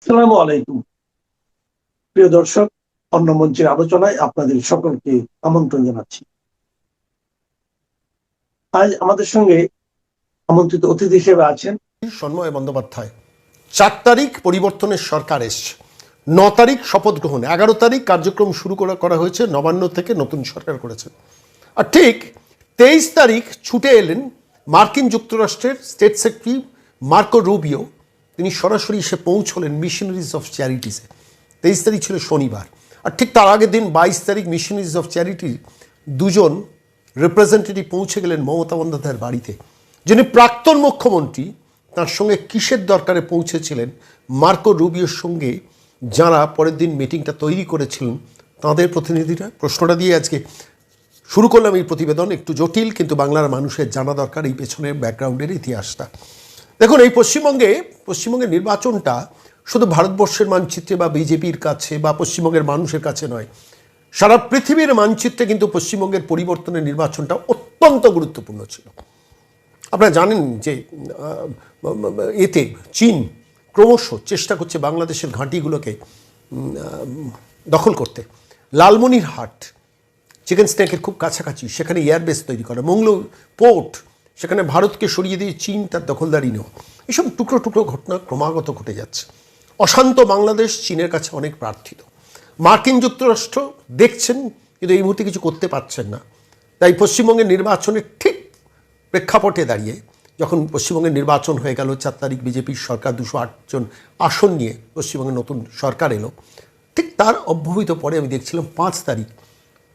আসসালামু আলাইকুম। প্রিয় দর্শক, অন্য মঞ্চের আলোচনায় আপনাদের সকলকে আমন্ত্রণ জানাচ্ছি। আজ আমাদের সঙ্গে আমন্ত্রিত অতিথি হিসেবে আছেন সন্ময় বন্দ্যোপাধ্যায়। 4 তারিখ পরিবর্তনের সরকার এসছে, 9 তারিখ শপথ গ্রহণ, 11 তারিখ কার্যক্রম শুরু করা হয়েছে, নবান্ন থেকে নতুন সরকার করেছে। আর ঠিক 23 তারিখ ছুটে এলেন মার্কিন যুক্তরাষ্ট্রের স্টেট সেক্রেটারি মার্কো রুবিও। তিনি সরাসরি এসে পৌঁছলেন মিশনারিজ অফ চ্যারিটিসে। 23 তারিখ ছিল শনিবার। আর ঠিক তার আগের দিন 22 তারিখ মিশনারিজ অফ চ্যারিটির দুজন রিপ্রেজেন্টেটিভ পৌঁছে গেলেন মমতা বন্দ্যোপাধ্যায়ের বাড়িতে, যিনি প্রাক্তন মুখ্যমন্ত্রী। তার সঙ্গে কিসের দরকারে পৌঁছেছিলেন মার্কো রুবিওর সঙ্গে যারা পরের দিন মিটিংটা তৈরি করেছিলেন তাদের প্রতিনিধিরা? প্রশ্নটা দিয়ে আজকে শুরু করলাম এই প্রতিবেদন। একটু জটিল, কিন্তু বাংলার মানুষের জানা দরকার এই পেছনের ব্যাকগ্রাউন্ডের ইতিহাসটা। দেখুন, এই পশ্চিমবঙ্গের নির্বাচনটা শুধু ভারতবর্ষের মানচিত্রে বা বিজেপির কাছে বা পশ্চিমবঙ্গের মানুষের কাছে নয়, সারা পৃথিবীর মানচিত্রে কিন্তু পশ্চিমবঙ্গের পরিবর্তনের নির্বাচনটা অত্যন্ত গুরুত্বপূর্ণ ছিল। আপনারা জানেন যে এতে চীন ক্রমশ চেষ্টা করছে বাংলাদেশের ঘাঁটিগুলোকে দখল করতে। লালমনিরহাট চিকেন স্ন্যাকের খুব কাছাকাছি, সেখানে এয়ারবেস তৈরি করা, মংলো পোর্ট, সেখানে ভারতকে সরিয়ে দিয়ে চীন তার দখলদারি নেওয়া, এসব টুকরো টুকরো ঘটনা ক্রমাগত ঘটে যাচ্ছে। অশান্ত বাংলাদেশ চীনের কাছে অনেক প্রার্থিত। মার্কিন যুক্তরাষ্ট্র দেখছেন, কিন্তু এই মুহূর্তে কিছু করতে পারছেন না। তাই পশ্চিমবঙ্গের নির্বাচনের ঠিক প্রেক্ষাপটে দাঁড়িয়ে যখন পশ্চিমবঙ্গের নির্বাচন হয়ে গেল, 4 তারিখ বিজেপির সরকার 208 জন আসন নিয়ে পশ্চিমবঙ্গে নতুন সরকার এলো, ঠিক তার অব্যবহিত পরে আমি দেখছিলাম 5 তারিখ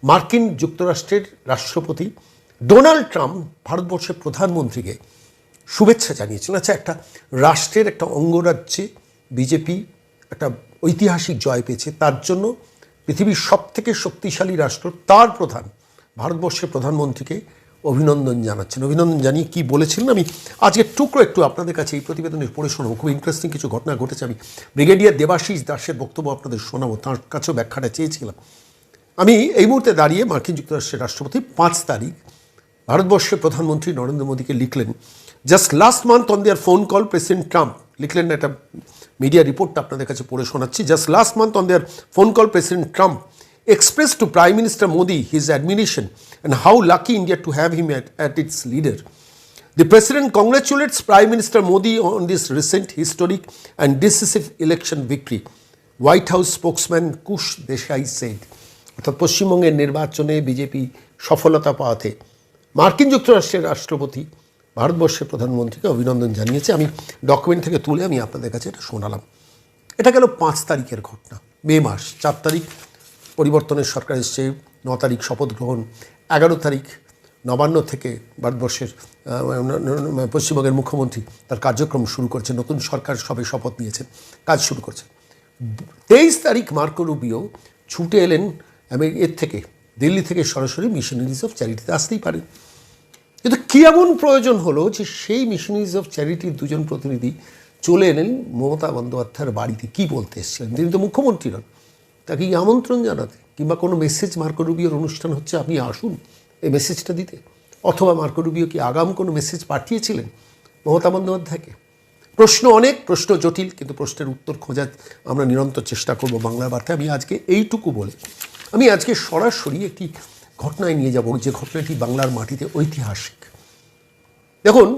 মার্কিন যুক্তরাষ্ট্রের রাষ্ট্রপতি ডোনাল্ড ট্রাম্প ভারতবর্ষের প্রধানমন্ত্রীকে শুভেচ্ছা জানিয়েছেন। আচ্ছা, একটা রাষ্ট্রের একটা অঙ্গরাজ্যে বিজেপি একটা ঐতিহাসিক জয় পেয়েছে, তার জন্য পৃথিবীর সবথেকে শক্তিশালী রাষ্ট্র তার প্রধান ভারতবর্ষের প্রধানমন্ত্রীকে অভিনন্দন জানাচ্ছেন। অভিনন্দন জানিয়ে কী বলেছিলেন আমি আজকে টুকরো একটু আপনাদের কাছে এই প্রতিবেদনের পড়ে শোনাবো। খুব ইন্টারেস্টিং কিছু ঘটনা ঘটেছে। আমি ব্রিগেডিয়ার দেবাশিস দাসের বক্তব্য আপনাদের শোনাবো, তার কাছেও ব্যাখ্যাটা চেয়েছিলাম। আমি এই মুহূর্তে দাঁড়িয়ে মার্কিন যুক্তরাষ্ট্রের রাষ্ট্রপতি 5 তারিখ ভারতবর্ষের প্রধানমন্ত্রী নরেন্দ্র মোদীকে লিখলেন, just last month on their phone call president Trump, লিখলেন না, একটা মিডিয়া রিপোর্টটা আপনাদের কাছে পড়ে শোনাচ্ছি। Just last month on their phone call president Trump expressed to Prime Minister Modi his admiration and how lucky India to have him at its leader. The President congratulates Prime Minister Modi on this recent historic and decisive election victory, White House spokesman Kush Desai said. অর্থাৎ পশ্চিমবঙ্গের নির্বাচনে BJP সফলতা পাওয়াতে মার্কিন যুক্তরাষ্ট্রের রাষ্ট্রপতি ভারতবর্ষের প্রধানমন্ত্রীকে অভিনন্দন জানিয়েছে। আমি ডকুমেন্ট থেকে তুলে আমি আপনাদের কাছে এটা শোনালাম। এটা গেল 5 তারিখের ঘটনা, মে মাস। 4 তারিখ পরিবর্তনের সরকার এসছে, 9 তারিখ শপথ গ্রহণ, 11 তারিখ নবান্ন থেকে ভারতবর্ষের পশ্চিমবঙ্গের মুখ্যমন্ত্রী তার কার্যক্রম শুরু করছে, নতুন সরকার সবে শপথ নিয়েছেন, কাজ শুরু করছে। 23 তারিখ মার্কো রুবিও ছুটে এলেন এর থেকে, দিল্লি থেকে সরাসরি মিশনারিজ অফ চ্যারিটিতে আসতেই পারেন। কিন্তু কী এমন প্রয়োজন হলো যে সেই মিশনারিজ অফ চ্যারিটির দুজন প্রতিনিধি চলে এলেন মমতা বন্দ্যোপাধ্যায়ের বাড়িতে? কী বলতে এসেছিলেন? তিনি তো মুখ্যমন্ত্রী নন, তাকে আমন্ত্রণ জানাতে কিংবা কোনো মেসেজ, মার্কো রুবিওর অনুষ্ঠান হচ্ছে আপনি আসুন এই মেসেজটা দিতে, অথবা মার্কো রুবিও কি আগাম কোনো মেসেজ পাঠিয়েছিলেন মমতা বন্দ্যোপাধ্যায়কে? প্রশ্ন অনেক, প্রশ্ন জটিল, কিন্তু প্রশ্নের উত্তর খোঁজার আমরা নিরন্তর চেষ্টা করব বাংলা বার্তায়। আমি আজকে এইটুকু বলে আমি আজকে সরাসরি একটি ঘটনায় নিয়ে যাব, যে ঘটনাটি বাংলার মাটিতে ঐতিহাসিক। দেখুন,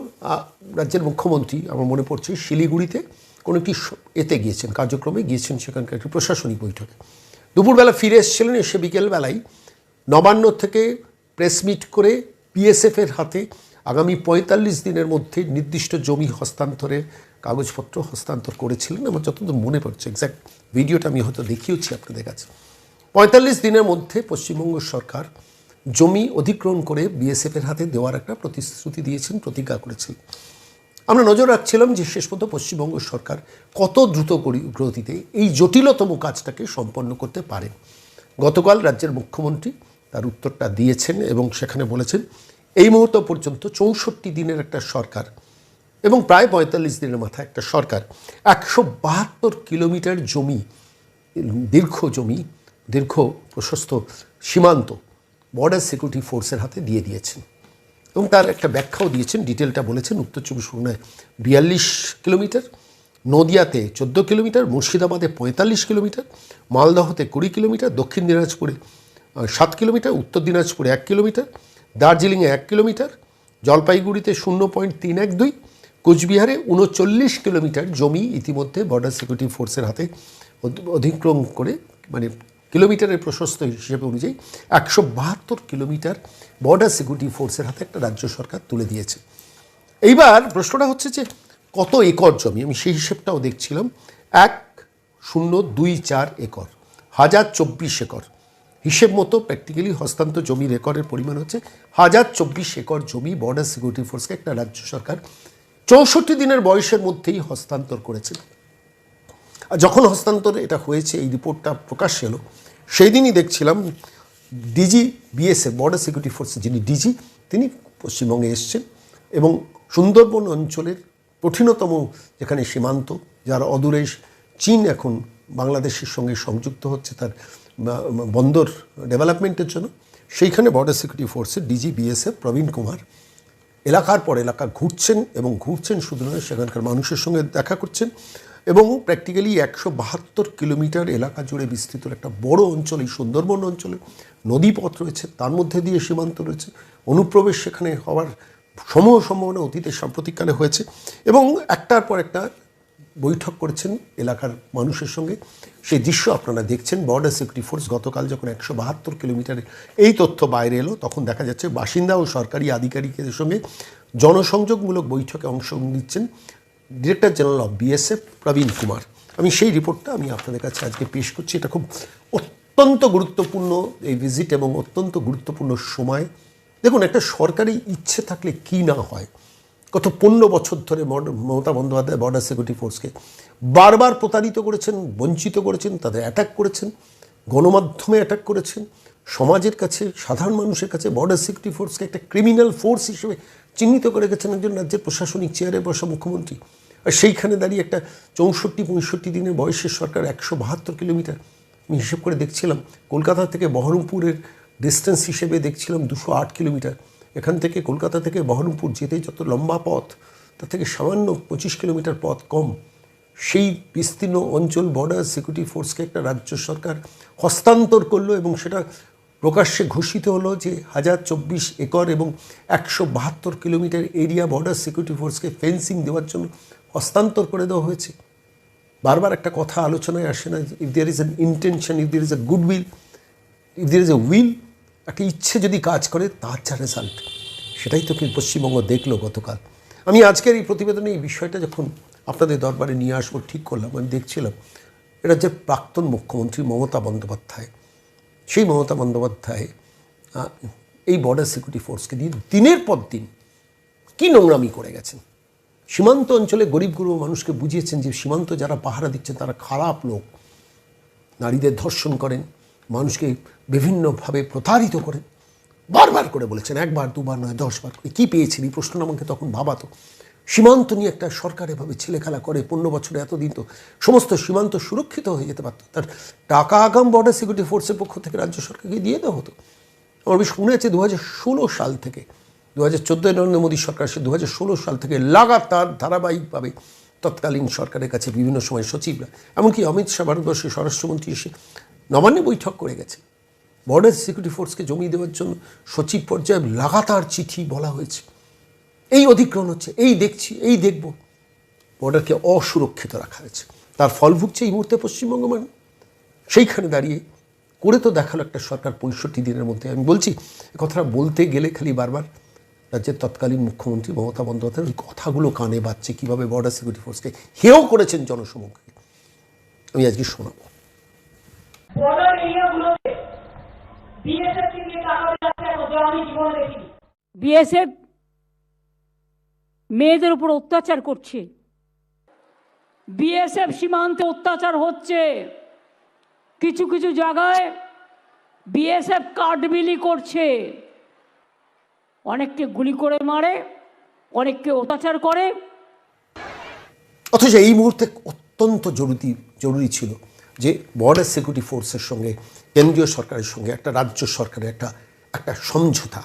রাজ্যের মুখ্যমন্ত্রী, আমার মনে পড়ছে, শিলিগুড়িতে কোনো একটি এতে গিয়েছেন, কার্যক্রমে গিয়েছেন, সেখানকার একটি প্রশাসনিক বৈঠকে। দুপুরবেলা ফিরে এসেছিলেন, এসে বিকেলবেলায় নবান্ন থেকে প্রেস মিট করে বিএসএফের হাতে আগামী 45 দিনের মধ্যে নির্দিষ্ট জমি হস্তান্তরের কাগজপত্র হস্তান্তর করেছিলেন। আমার যতদূর মনে পড়ছে, এক্স্যাক্ট ভিডিওটা আমি হয়তো দেখিয়েছি আপনাদের কাছে। 45 দিনের মধ্যে পশ্চিমবঙ্গ সরকার জমি অধিগ্রহণ করে বিএসএফের হাতে দেওয়ার একটা প্রতিশ্রুতি দিয়েছেন, প্রতিজ্ঞা করেছেন। আমরা নজর রাখছিলাম যে শেষ পর্যন্ত পশ্চিমবঙ্গ সরকার কত দ্রুত গতিতে এই জটিলতম কাজটাকে সম্পন্ন করতে পারে। গতকাল রাজ্যের মুখ্যমন্ত্রী তার উত্তরটা দিয়েছেন এবং সেখানে বলেছেন এই মুহূর্ত পর্যন্ত 64 দিনের একটা সরকার এবং প্রায় 45 দিনের মাথায় একটা সরকার 172 কিলোমিটার জমি, দীর্ঘ প্রশস্ত সীমান্ত বর্ডার সিকিউরিটি ফোর্সের হাতে দিয়ে দিয়েছেন এবং তার একটা ব্যাখ্যাও দিয়েছেন, ডিটেলটা বলেছেন। উত্তর 24 পরগনায় 42 কিলোমিটার, নদিয়াতে 14 কিলোমিটার, মুর্শিদাবাদে 45 কিলোমিটার, মালদহতে 20 কিলোমিটার, দক্ষিণ দিনাজপুরে 7 কিলোমিটার, উত্তর দিনাজপুরে 1 কিলোমিটার, দার্জিলিংয়ে 1 কিলোমিটার, জলপাইগুড়িতে 0.312, কোচবিহারে 39 কিলোমিটার জমি ইতিমধ্যে বর্ডার সিকিউরিটি ফোর্সের হাতে অতিক্রম করে, মানে কিলোমিটারের প্রশস্ত হিসেব অনুযায়ী 172 কিলোমিটার বর্ডার সিকিউরিটি ফোর্সের হাতে একটা রাজ্য সরকার তুলে দিয়েছে। এইবার প্রশ্নটা হচ্ছে যে কত একর জমি, আমি সেই হিসেবটাও দেখছিলাম। 1024 একর, 1024 একর হিসেব মতো প্র্যাকটিক্যালি হস্তান্তর জমির একরের পরিমাণ হচ্ছে 1024 একর জমি বর্ডার সিকিউরিটি ফোর্সকে একটা রাজ্য সরকার 64 দিনের বয়সের মধ্যেই হস্তান্তর করেছে। আর যখন হস্তান্তর এটা হয়েছে, এই রিপোর্টটা প্রকাশ এলো, সেই দিনই দেখছিলাম ডিজি বিএসএফ বর্ডার সিকিউরিটি ফোর্সের যিনি ডিজি, তিনি পশ্চিমবঙ্গে এসছেন এবং সুন্দরবন অঞ্চলের কঠিনতম যেখানে সীমান্ত, যার অদূরে চীন এখন বাংলাদেশের সঙ্গে সংযুক্ত হচ্ছে তার বন্দর ডেভেলপমেন্টের জন্য, সেইখানে বর্ডার সিকিউরিটি ফোর্সের ডিজি বিএসএফ প্রবীণ কুমার এলাকার পর এলাকা ঘুরছেন, এবং ঘুরছেন শুধু নয়, সেখানকার মানুষের সঙ্গে দেখা করছেন, এবং প্র্যাকটিক্যালি 172 কিলোমিটার এলাকা জুড়ে বিস্তৃত একটা বড় অঞ্চল, এই সুন্দরবন অঞ্চলে নদীপথ রয়েছে, তার মধ্যে দিয়ে সীমান্ত রয়েছে, অনুপ্রবেশ সেখানে হওয়ার সমূহ সম্ভাবনা অতীতের সাম্প্রতিককালে হয়েছে, এবং একটার পর একটা বৈঠক করেছেন এলাকার মানুষের সঙ্গে। সেই দৃশ্য আপনারা দেখছেন। বর্ডার সিকিউরিটি ফোর্স গতকাল যখন 172 কিলোমিটারে এই তথ্য বাইরে এলো, তখন দেখা যাচ্ছে বাসিন্দা ও সরকারি আধিকারিকদের সঙ্গে জনসংযোগমূলক বৈঠকে অংশ নিচ্ছেন ডিরেক্টর জেনারেল অফ বিএসএফ প্রবীণ কুমার। আমি সেই রিপোর্টটা আমি আপনাদের কাছে আজকে পেশ করছি। এটা খুব অত্যন্ত গুরুত্বপূর্ণ এই ভিজিট, এবং অত্যন্ত গুরুত্বপূর্ণ সময়। দেখুন, একটা সরকারি ইচ্ছে থাকলে কি না হয়। গত 15 বছর ধরে মমতা বন্দ্যোপাধ্যায় বর্ডার সিকিউরিটি ফোর্সকে বারবার প্রতারিত করেছেন, বঞ্চিত করেছেন, তাদের অ্যাটাক করেছেন, গণমাধ্যমে অ্যাটাক করেছেন, সমাজের কাছে, সাধারণ মানুষের কাছে বর্ডার সিকিউরিটি ফোর্সকে একটা ক্রিমিনাল ফোর্স হিসেবে চিহ্নিত করে গেছেন একজন রাজ্যের প্রশাসনিক চেয়ারে বসা মুখ্যমন্ত্রী। আর সেইখানে দাঁড়িয়ে একটা 64-65 দিনের বয়সের সরকার 172 কিলোমিটার, আমি হিসেব করে দেখছিলাম, কলকাতা থেকে বহরমপুরের ডিস্টেন্স হিসেবে দেখছিলাম 208 কিলোমিটার। এখান থেকে কলকাতা থেকে বহরমপুর যেতে যত লম্বা পথ, তার থেকে সামান্য 25 কিলোমিটার পথ কম। সেই বিস্তীর্ণ অঞ্চল বর্ডার সিকিউরিটি ফোর্সকে একটা রাজ্য সরকার হস্তান্তর করলো, এবং সেটা প্রকাশ্যে ঘোষিত হলো যে 1024 একর এবং 172 কিলোমিটার এরিয়া বর্ডার সিকিউরিটি ফোর্সকে ফেন্সিং দেওয়ার জন্য হস্তান্তর করে দেওয়া হয়েছে। বারবার একটা কথা আলোচনায় আসে না, if there is an intention, if there is a good will, if there is a will, একটা ইচ্ছে যদি কাজ করে তার যা রেজাল্ট, সেটাই তো পশ্চিমবঙ্গ দেখলো গতকাল। আমি আজকের এই প্রতিবেদনে এই বিষয়টা যখন আপনাদের দরবারে নিয়ে আসবো ঠিক করলাম, আমি দেখছিলাম এটা যে প্রাক্তন মুখ্যমন্ত্রী মমতা বন্দ্যোপাধ্যায়, সেই মমতা বন্দ্যোপাধ্যায় এই বর্ডার সিকিউরিটি ফোর্সকে দিয়ে দিনের পর দিন কী নোংরামি করে গেছেন। সীমান্ত অঞ্চলে গরিব গরিব মানুষকে বুঝিয়েছেন যে সীমান্ত যারা পাহারা দিচ্ছেন তারা খারাপ লোক, নারীদের ধর্ষণ করেন, মানুষকে বিভিন্নভাবে প্রতারিত করেন। বারবার করে বলেছেন, একবার দুবার নয় 10 বার করে। কী পেয়েছেন এই প্রশ্নটা আমাকে তখন ভাবাতো। সীমান্ত নিয়ে একটা সরকার এভাবে ছেলেখেলা করে 15 বছরে এতদিন তো সমস্ত সীমান্ত সুরক্ষিত হয়ে যেতে পারত, তার টাকা আগাম বর্ডার সিকিউরিটি ফোর্সের পক্ষ থেকে রাজ্য সরকারকে দিয়ে দেওয়া হতো। আমার বেশ মনে আছে 2016 সাল থেকে, 2014 নরেন্দ্র মোদী সরকার, সে 2016 সাল থেকে লাগাতার ধারাবাহিকভাবে তৎকালীন সরকারের কাছে বিভিন্ন সময় সচিবরা, এমনকি অমিত শাহ ভারতবর্ষের স্বরাষ্ট্রমন্ত্রী এসে নবান্নে বৈঠক করে গেছে। বর্ডার সিকিউরিটি ফোর্সকে জমি দেওয়ার জন্য সচিব পর্যায়ে লাগাতার চিঠি বলা হয়েছে, এই অধিগ্রহণ হচ্ছে, এই দেখছি, এই দেখব। বর্ডারকে অসুরক্ষিত রাখা হয়েছে, তার ফল ভুগছে এই মুহূর্তে পশ্চিমবঙ্গ। মানে সেইখানে দাঁড়িয়ে করে তো দেখালো একটা সরকার 65 দিনের মধ্যে। আমি বলছি, কথাটা বলতে গেলে খালি বারবার রাজ্যের তৎকালীন মুখ্যমন্ত্রী মমতা বন্দ্যোপাধ্যায় ওই কথাগুলো কানে বাজছে, কীভাবে বর্ডার সিকিউরিটি ফোর্সকে হেয় করেছেন জনসমক্ষে। আমি আজকে শোনাবো। বিএসএফ মেয়েদের উপর অত্যাচার করছে, বিএসএফ সীমান্তে অত্যাচার হচ্ছে, কিছু কিছু জায়গায় বিএসএফ কাঠবিলি করছে, অনেককে গুলি করে মারে, অনেককে অত্যাচার করে। অথচ এই মুহূর্তে অত্যন্ত জরুরি ছিল যে বর্ডার সিকিউরিটি ফোর্সের সঙ্গে কেন্দ্রীয় সরকারের সঙ্গে একটা রাজ্য সরকারের একটা সমঝোতা,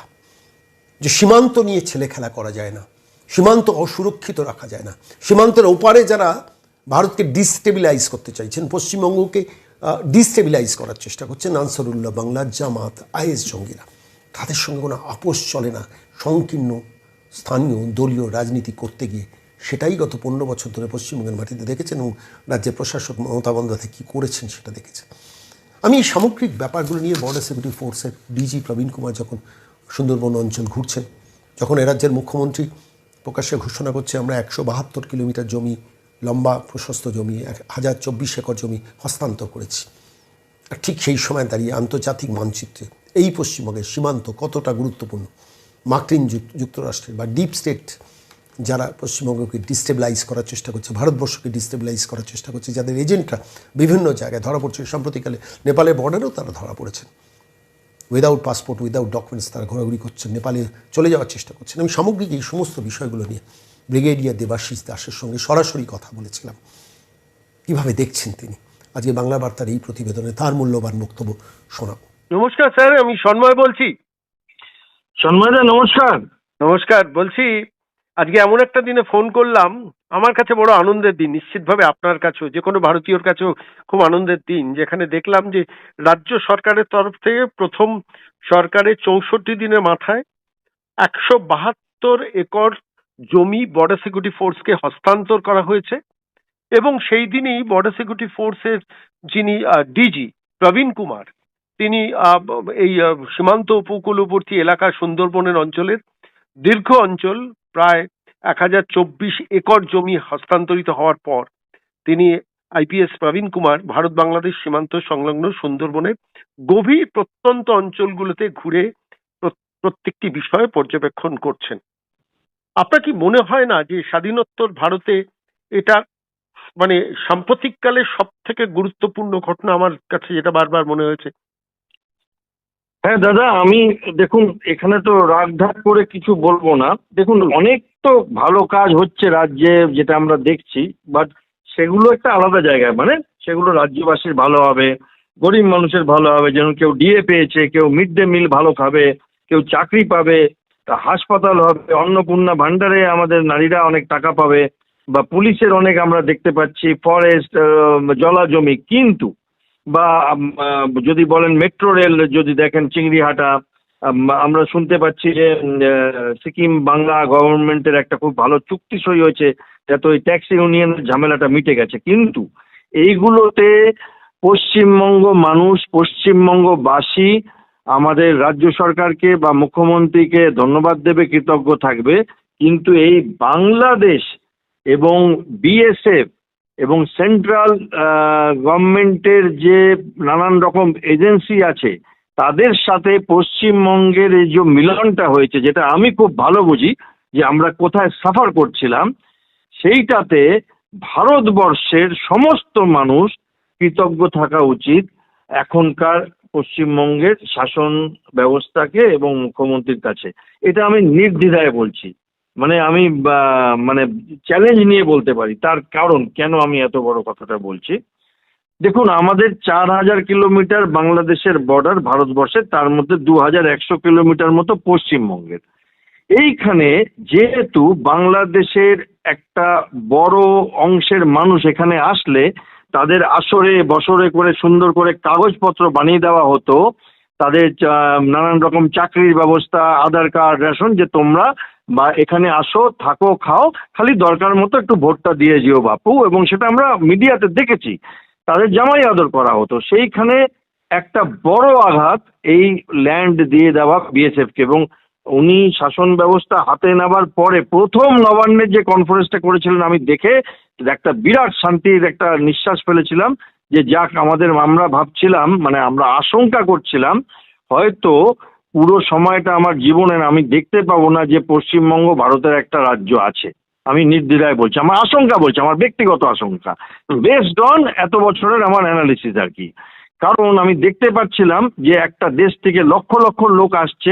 যে সীমান্ত নিয়ে ছেলে খেলা করা যায় না, সীমান্ত অসুরক্ষিত রাখা যায় না, সীমান্তের ওপারে যারা ভারতকে ডিস্টেবিলাইজ করতে চাইছেন, পশ্চিমবঙ্গকে ডিস্টেবিলাইজ করার চেষ্টা করছেন আনসারুল্লাহ বাংলার, জামাত, আইএস জঙ্গিরা। তাদের সঙ্গে কোনো আপোষ চলে না সংকীর্ণ স্থানীয় দলীয় রাজনীতি করতে গিয়ে। সেটাই গত 15 বছর ধরে পশ্চিমবঙ্গের মাটিতে দেখেছেন, এবং রাজ্যের প্রশাসক মমতা বন্দ্যোপাধ্যায় কী করেছেন সেটা দেখেছেন। আমি এই সামগ্রিক ব্যাপারগুলো নিয়ে বর্ডার সিকিউরিটি ফোর্সের ডিজি প্রবীণ কুমার যখন সুন্দরবন অঞ্চল ঘুরছেন, যখন এ রাজ্যের মুখ্যমন্ত্রী প্রকাশ্যে ঘোষণা করছে আমরা 172 কিলোমিটার জমি, লম্বা প্রশস্ত জমি, 1024 একর জমি হস্তান্তর করেছি, আর ঠিক সেই সময় দাঁড়িয়ে আন্তর্জাতিক মানচিত্রে এই পশ্চিমবঙ্গের সীমান্ত কতটা গুরুত্বপূর্ণ, মার্কিন যুক্তরাষ্ট্রের বা ডিপ স্টেট যারা পশ্চিমবঙ্গকে ডিস্টেবিলাইজ করার চেষ্টা করছে, ভারতবর্ষকে ডিস্টেবিলাইজ করার চেষ্টা করছে, যাদের এজেন্টরা বিভিন্ন জায়গায় ধরা পড়ছে, সাম্প্রতিককালে নেপালের বর্ডারেও তারা ধরা পড়েছেন, উইদাউট পাসপোর্ট, উইদাউট ডকুমেন্টস তারা ঘোরাঘুরি করছেন, নেপালে চলে যাওয়ার চেষ্টা করছেন। আমি সামগ্রিক এই সমস্ত বিষয়গুলো নিয়ে ব্রিগেডিয়ার দেবাশিস দাসের সঙ্গে সরাসরি কথা বলেছিলাম। কীভাবে দেখছেন তিনি? আজকে বাংলা বার্তার এই প্রতিবেদনে তার মূল্যবান বক্তব্য শোনাব। নমস্কার স্যার, আমি সন্ময় বলছি। সন্ময়দা নমস্কার। নমস্কার, বলছি আজকে এমন একটা দিনে ফোন করলাম, আমার কাছে বড় আনন্দের দিন, নিশ্চিতভাবে আপনার কাছেও, যে কোনো ভারতীয়র কাছেও খুব আনন্দের দিন, যেখানে দেখলাম যে রাজ্য সরকারের তরফ থেকে প্রথম সরকারের 64 দিনের মাথায় 172 একর জমি বর্ডার সিকিউরিটি ফোর্সকে হস্তান্তর করা হয়েছে। এবং সেই দিনই বর্ডার সিকিউরিটি ফোর্সের যিনি ডিজি প্রবীণ কুমার, তিনি এই সীমান্ত উপকূলবর্তী এলাকা সুন্দরবনের অঞ্চলের দীর্ঘ অঞ্চল প্রায় 1024 একর জমি হস্তান্তরিত হওয়ার পর তিনি আইপিএস প্রবীণ কুমার ভারত বাংলাদেশ সীমান্ত সংলগ্ন সুন্দরবনের গভীর প্রত্যন্ত অঞ্চলগুলোতে ঘুরে প্রত্যেকটি বিষয়ে পর্যবেক্ষণ করছেন। আপনার কি মনে হয় না যে স্বাধীনোত্তর ভারতে এটা মানে সাম্প্রতিককালে সব থেকে গুরুত্বপূর্ণ ঘটনা? আমার কাছে যেটা বারবার মনে হয়েছে। হ্যাঁ দাদা, আমি দেখুন এখানে তো রাগঢাক করে কিছু বলবো না। দেখুন অনেক তো ভালো কাজ হচ্ছে রাজ্যে, যেটা আমরা দেখছি, বাট সেগুলো একটা আলাদা জায়গায়, মানে সেগুলো রাজ্যবাসীর ভালো হবে, গরিব মানুষের ভালো হবে, যেন কেউ ডিএ পেয়েছে, কেউ মিড ডে মিল ভালো খাবে, কেউ চাকরি পাবে, হাসপাতাল হবে, অন্নপূর্ণা ভান্ডারে আমাদের নারীরা অনেক টাকা পাবে, বা পুলিশের অনেক আমরা দেখতে পাচ্ছি, ফরেস্ট, জলা জমি। কিন্তু বা যদি বলেন মেট্রো রেল যদি দেখেন চিংড়িহাটা, আমরা শুনতে পাচ্ছি যে সিকিম বাংলা গভর্নমেন্টের একটা খুব ভালো চুক্তি সই হয়েছে, যাতে ওই ট্যাক্সি ইউনিয়নের ঝামেলাটা মিটে গেছে। কিন্তু এইগুলোতে পশ্চিমবঙ্গ মানুষ, পশ্চিমবঙ্গবাসী আমাদের রাজ্য সরকারকে বা মুখ্যমন্ত্রীকে ধন্যবাদ দেবে, কৃতজ্ঞ থাকবে। কিন্তু এই বাংলাদেশ এবং বিএসএফ এবং সেন্ট্রাল গভর্নমেন্টের যে নানান রকম এজেন্সি আছে, তাদের সাথে পশ্চিমবঙ্গের এই যে মিলনটা হয়েছে, যেটা আমি খুব ভালো বুঝি যে আমরা কোথায় সাফার করছিলাম, সেইটাতে ভারতবর্ষের সমস্ত মানুষ কৃতজ্ঞ থাকা উচিত এখনকার পশ্চিমবঙ্গের শাসন ব্যবস্থাকে এবং মুখ্যমন্ত্রীর কাছে। এটা আমি নির্দ্বিধায় বলছি, মানে আমি মানে চ্যালেঞ্জ নিয়ে বলতে পারি। তার কারণ কেন আমি এত বড় কথাটা বলছি, দেখুন আমাদের 4000 কিলোমিটার বাংলাদেশের বর্ডার ভারতবর্ষের, তার মধ্যে 2100 কিলোমিটার মতো পশ্চিমবঙ্গের। এইখানে যেহেতু বাংলাদেশের একটা বড় অংশের মানুষ এখানে আসলে তাদের আসরে বছরে করে সুন্দর করে কাগজপত্র বানিয়ে দেওয়া হতো, তাদের নানান রকম চাকরির ব্যবস্থা, আধার কার্ড, রেশন, যে তোমরা বা এখানে আসো, থাকো, খাও, খালি দরকার মতো একটু ভোটটা দিয়ে যেও বাপু। এবং সেটা আমরা মিডিয়াতে দেখেছি, তাদের জামাই আদর করা হতো। সেইখানে একটা বড় আঘাত এই ল্যান্ড দিয়ে দেওয়া বিএসএফকে। এবং উনি শাসন ব্যবস্থা হাতে নেওয়ার পরে প্রথম নবান্নের যে কনফারেন্সটা করেছিলেন, আমি দেখে একটা বিরাট শান্তির একটা নিঃশ্বাস ফেলেছিলাম, যে যাক আমাদের, আমরা ভাবছিলাম, মানে আমরা আশঙ্কা করছিলাম হয়তো পুরো সময়টা আমার জীবনের আমি দেখতে পাবো না যে পশ্চিমবঙ্গ ভারতের একটা রাজ্য আছে। আমি নির্দ্বিধায় বলছি, আমার আশঙ্কা বলছি, আমার ব্যক্তিগত আশঙ্কা, বেসড অন এত বছরের আমার অ্যানালিসিস আর কি। কারণ আমি দেখতে পাচ্ছিলাম যে একটা দেশ থেকে লক্ষ লক্ষ লোক আসছে,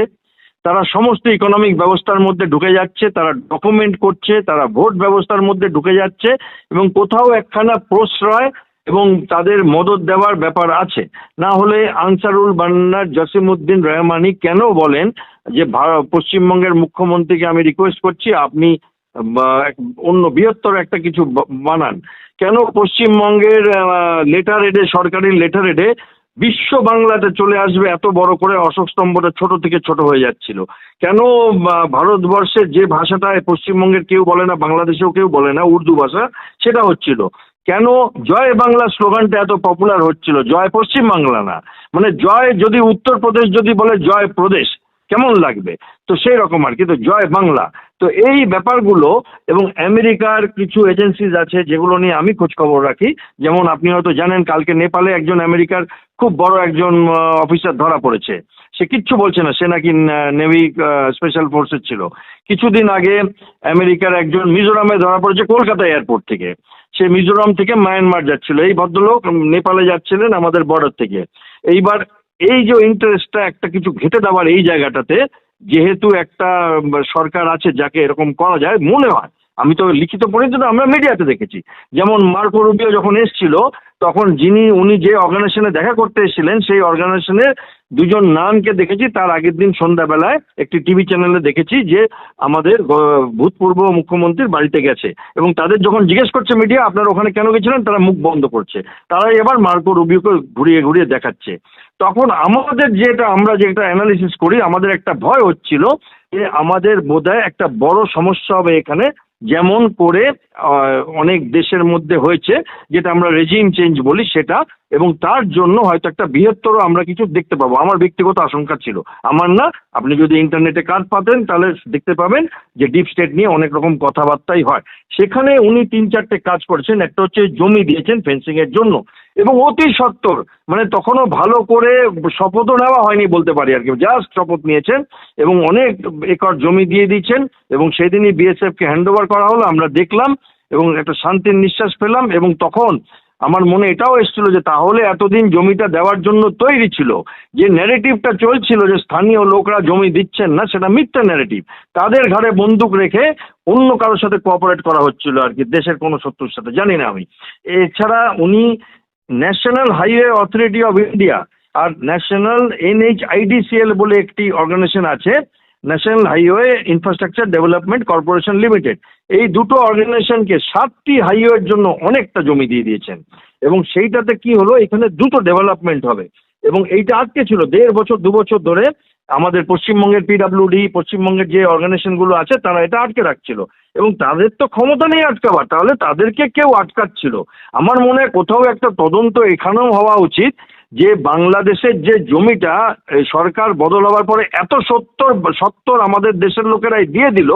তারা সমস্ত ইকোনমিক ব্যবস্থার মধ্যে ঢুকে যাচ্ছে, তারা ডকুমেন্ট করছে, তারা ভোট ব্যবস্থার মধ্যে ঢুকে যাচ্ছে, এবং কোথাও একখানা প্রশ্রয় এবং তাদের মদত দেওয়ার ব্যাপার আছে। না হলে আনসারুল বান্নার জসিমউদ্দিন রহমানি কেন বলেন যে পশ্চিমবঙ্গের মুখ্যমন্ত্রীকে আমি রিকোয়েস্ট করছি, আপনি বা অন্য বৃহত্তর একটা কিছু বানান। কেন পশ্চিমবঙ্গের লেটার হেডে, সরকারি লেটার হেডে বিশ্ব বাংলাতে চলে আসবে এত বড় করে অশোক স্তম্ভটা ছোট থেকে ছোট হয়ে যাচ্ছিল? কেন ভারতবর্ষের যে ভাষাটা পশ্চিমবঙ্গের কেউ বলে না, বাংলাদেশেও কেউ বলে না, উর্দু ভাষা, সেটা হচ্ছিল? কেন জয় বাংলা স্লোগানটা এত পপুলার হচ্ছিল? জয় পশ্চিম বাংলা না, মানে জয় যদি উত্তরপ্রদেশ যদি বলে জয় প্রদেশ কেমন লাগবে? তো সেই রকম আর কি। তো জয় বাংলা, তো এই ব্যাপারগুলো, এবং আমেরিকার কিছু এজেন্সিজ আছে যেগুলো নিয়ে আমি খোঁজ খবর রাখি। যেমন আপনি হয়তো জানেন, কালকে নেপালে একজন আমেরিকার খুব বড় একজন অফিসার ধরা পড়েছে। সে কিচ্ছু বলছে না, সে নাকি নেভি স্পেশাল ফোর্সের ছিল। কিছুদিন আগে আমেরিকার একজন মিজোরামে ধরা পড়েছে কলকাতা এয়ারপোর্ট থেকে। সে মিজোরাম থেকে মায়ানমার যাচ্ছিল। এই ভদ্রলোক নেপালে যাচ্ছিলেন আমাদের বর্ডার থেকে। এইবার এই যে ইন্টারেস্টটা একটা কিছু ঘেঁটে দেওয়ার এই জায়গাটাতে, যেহেতু একটা সরকার আছে যাকে এরকম করা যায় মনে হয়, আমি তো লিখিত পড়িনি, তো আমরা মিডিয়াতে দেখেছি। যেমন মার্কো রুবিও যখন এসেছিল, তখন উনি যে অর্গানাইজেশনে দেখা করতে এসেছিলেন, সেই অর্গানাইজেশনের দুজন নানকে দেখেছি তার আগের দিন সন্ধ্যাবেলায় একটি টিভি চ্যানেলে দেখেছি যে আমাদের ভূতপূর্ব মুখ্যমন্ত্রীর বাড়িতে গেছে। এবং তাদের যখন জিজ্ঞেস করছে মিডিয়া আপনারা ওখানে কেন গেছিলেন, তারা মুখ বন্ধ করছে। তারাই এবার মার্কো রুবিওকে ঘুরিয়ে ঘুরিয়ে দেখাচ্ছে। তখন আমরা যেটা অ্যানালিসিস করি, আমাদের একটা ভয় হচ্ছিল যে আমাদের বোধহয় একটা বড় সমস্যা হবে এখানে, যেমন করে অনেক দেশের মধ্যে হয়েছে, যেটা আমরা রেজিম চেঞ্জ বলি সেটা, এবং তার জন্য হয়তো একটা বৃহত্তর আমরা কিছু দেখতে পাবো। আমার ব্যক্তিগত আশঙ্কা ছিল, আমার না, আপনি যদি ইন্টারনেটে কাজ পাতেন তাহলে দেখতে পাবেন যে ডিপ স্টেট নিয়ে অনেক রকম কথাবার্তাই হয়। সেখানে উনি 3-4টে কাজ করেছেন। একটা হচ্ছে জমি দিয়েছেন ফেন্সিং এর জন্য, এবং অতি সত্বর, মানে তখনও ভালো করে শপথও নেওয়া হয়নি বলতে পারি আর কি, জাস্ট শপথ নিয়েছেন এবং অনেক একর জমি দিয়ে দিয়েছেন। এবং সেদিনই বিএসএফ কে হ্যান্ড ওভার করা হলো, আমরা দেখলাম এবং একটা শান্তির নিঃশ্বাস পেলাম। এবং তখন আমার মনে এটাও এসেছিল যে তাহলে এতদিন জমিটা দেওয়ার জন্য তৈরি ছিল। যে ন্যারেটিভটা চলছিল যে স্থানীয় লোকরা জমি দিচ্ছেন না, সেটা মিথ্যা ন্যারেটিভ। তাদের ঘাড়ে বন্দুক রেখে অন্য কারোর সাথে কোঅপারেট করা হচ্ছিল আর কি, দেশের কোনো শত্রুর সাথে, জানি না আমি। এছাড়া উনি national highway authority of India আর ন্যাশনাল NHIDCL বলে একটি অর্গানাইজেশন আছে, national highway infrastructure development corporation limited, এই দুটো অর্গানাইজেশনকে 7টি হাইওয়ের জন্য অনেকটা জমি দিয়ে দিয়েছেন। এবং সেইটাতে কি হলো, এখানে দুটো ডেভেলপমেন্ট হবে, এবং এইটা আটকে ছিল 1.5 বছর 2 বছর ধরে। আমাদের পশ্চিমবঙ্গের PWD, পশ্চিমবঙ্গের যে অর্গানাইজেশনগুলো আছে, তারা এটা আটকে রাখছিল, এবং তাদের তো ক্ষমতা নেই আটকাবার, তাহলে তাদেরকে কেউ আটকাচ্ছিল। আমার মনে হয় কোথাও একটা তদন্ত এখানেও হওয়া উচিত যে বাংলাদেশের যে জমিটা সরকার বদল হওয়ার পরে এত সত্তর আমাদের দেশের লোকেরাই দিয়ে দিল,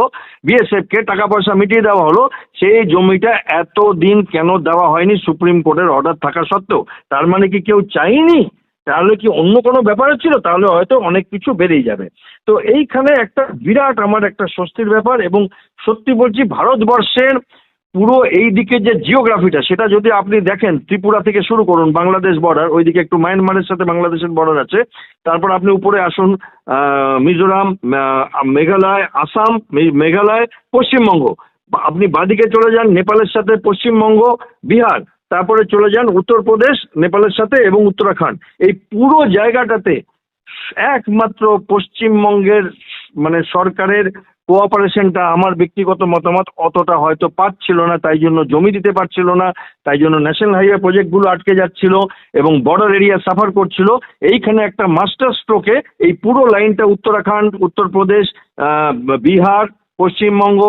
বিএসএফ কে টাকা পয়সা মিটিয়ে দেওয়া হলো, সেই জমিটা এতদিন কেন দেওয়া হয়নি সুপ্রিম কোর্টের অর্ডার থাকা সত্ত্বেও? তার মানে কি কেউ চাইনি? তাহলে কি অন্য কোনো ব্যাপার ছিল? তাহলে হয়তো অনেক কিছু বেরিয়ে যাবে। তো এইখানে একটা বিরাট আমার একটা স্বস্তির ব্যাপার। এবং সত্যি বলছি, ভারতবর্ষের পুরো এই দিকে যে জিওগ্রাফিটা, সেটা যদি আপনি দেখেন, ত্রিপুরা থেকে শুরু করুন, বাংলাদেশ বর্ডার, ওইদিকে একটু মায়ানমারের সাথে বাংলাদেশের বর্ডার আছে, তারপর আপনি উপরে আসুন, মিজোরাম, মেঘালয়, আসাম, মেঘালয়, পশ্চিমবঙ্গ, আপনি বাঁদিকে চলে যান নেপালের সাথে পশ্চিমবঙ্গ, বিহার, তারপরে চলে যান উত্তরপ্রদেশ নেপালের সাথে এবং উত্তরাখণ্ড। এই পুরো জায়গাটাতে একমাত্র পশ্চিমবঙ্গের মানে সরকারের কোঅপারেশনটা, আমার ব্যক্তিগত মতামত, অতটা হয়তো পাচ্ছিল না, তাই জন্য জমি দিতে পারছিল না, তাই জন্য ন্যাশনাল হাইওয়ে প্রজেক্টগুলো আটকে যাচ্ছিল এবং বর্ডার এরিয়া সাফার করছিল। এইখানে একটা মাস্টার স্ট্রোকে এই পুরো লাইনটা, উত্তরাখণ্ড, উত্তরপ্রদেশ, বিহার, পশ্চিমবঙ্গ,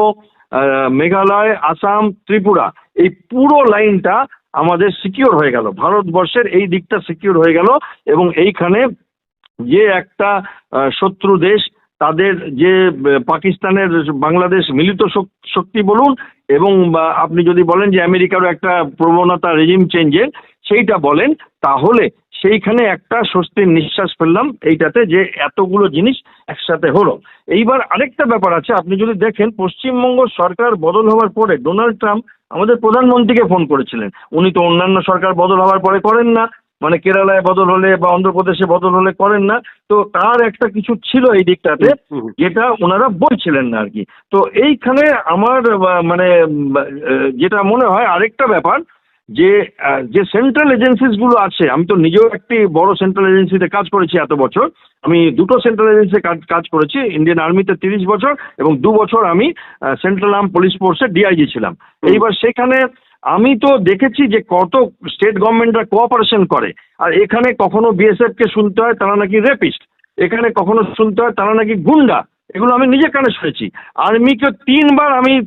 মেঘালয়, আসাম, ত্রিপুরা, এই পুরো লাইনটা আমাদের সিকিউর হয়ে গেল, ভারতবর্ষের এই দিকটা সিকিউর হয়ে গেল। এবং এইখানে যে একটা শত্রু দেশ, তাদের যে পাকিস্তানের বাংলাদেশ মিলিত শক্তি বলুন, এবং আপনি যদি বলেন যে আমেরিকারও একটা প্রবণতা রেজিম চেঞ্জের, সেইটা বলেন, তাহলে সেইখানে একটা স্বস্তির নিঃশ্বাস ফেললাম এইটাতে, যে এতগুলো জিনিস একসাথে হলো। এইবার আরেকটা ব্যাপার আছে, আপনি যদি দেখেন, পশ্চিমবঙ্গ সরকার বদল হওয়ার পরে ডোনাল্ড ট্রাম্প আমাদের প্রধানমন্ত্রীকে ফোন করেছিলেন। উনি তো অন্যান্য সরকার বদল হওয়ার পরে করেন না, মানে কেরালায় বদল হলে বা অন্ধ্রপ্রদেশে বদল হলে করেন না। তো তার একটা কিছু ছিল এই দিকটাতে, যেটা ওনারা বলছিলেন না আর কি। তো এইখানে আমার মানে যেটা মনে হয় আরেকটা ব্যাপার, যে সেন্ট্রাল এজেন্সিস গুলো আছে, আমি তো নিজেও একটি বড় সেন্ট্রাল এজেন্সিতে কাজ করেছি এত বছর। আমি দুটো সেন্ট্রাল এজেন্সিতে কাজ করেছি, ইন্ডিয়ান আর্মিতে 30 বছর এবং 2 বছর আমি সেন্ট্রাল আর্ম পুলিশ ফোর্সে ডিআইজি ছিলাম। এইবার সেখানে আমি তো দেখেছি যে কত স্টেট গভর্নমেন্টরা কোঅপারেশন করে। আর এখানে কখনো বিএসএফ কে শুনতে হয় তারা নাকি রেপিস্ট, এখানে কখনো শুনতে হয় তারা নাকি গুন্ডা। এগুলো আমি নিজে কানে শুনেছি। আর্মিকে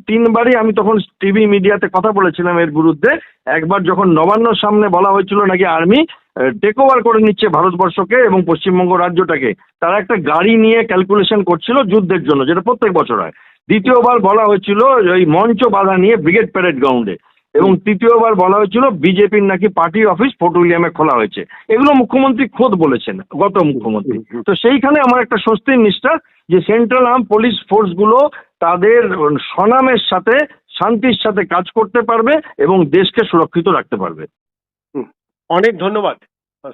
তিনবারই আমি তখন টিভি মিডিয়াতে কথা বলেছিলাম এর বিরুদ্ধে। একবার যখন নবান্নর সামনে বলা হয়েছিল নাকি আর্মি টেক ওভার করে নিচ্ছে ভারতবর্ষকে এবং পশ্চিমবঙ্গ রাজ্যটাকে, তারা একটা গাড়ি নিয়ে ক্যালকুলেশন করছিল যুদ্ধের জন্য, যেটা প্রত্যেক বছর হয়। দ্বিতীয়বার বলা হয়েছিল ওই মঞ্চ বাধা নিয়ে ব্রিগেড প্যারেড গ্রাউন্ডে, এবং তৃতীয়বার বলা হয়েছিল বিজেপির নাকি পার্টি অফিস ফোর্ট উইলিয়ামে খোলা হয়েছে। এগুলো মুখ্যমন্ত্রী খোদ বলেছেন, গত মুখ্যমন্ত্রী। তো সেইখানে আমার একটা স্বস্তির নিষ্ঠা যে সেন্ট্রাল আর্ম পুলিশ ফোর্স গুলো তাদের স্বনামের সাথে শান্তির সাথে কাজ করতে পারবে এবং দেশকে সুরক্ষিত রাখতে পারবে। অনেক ধন্যবাদ স্যার।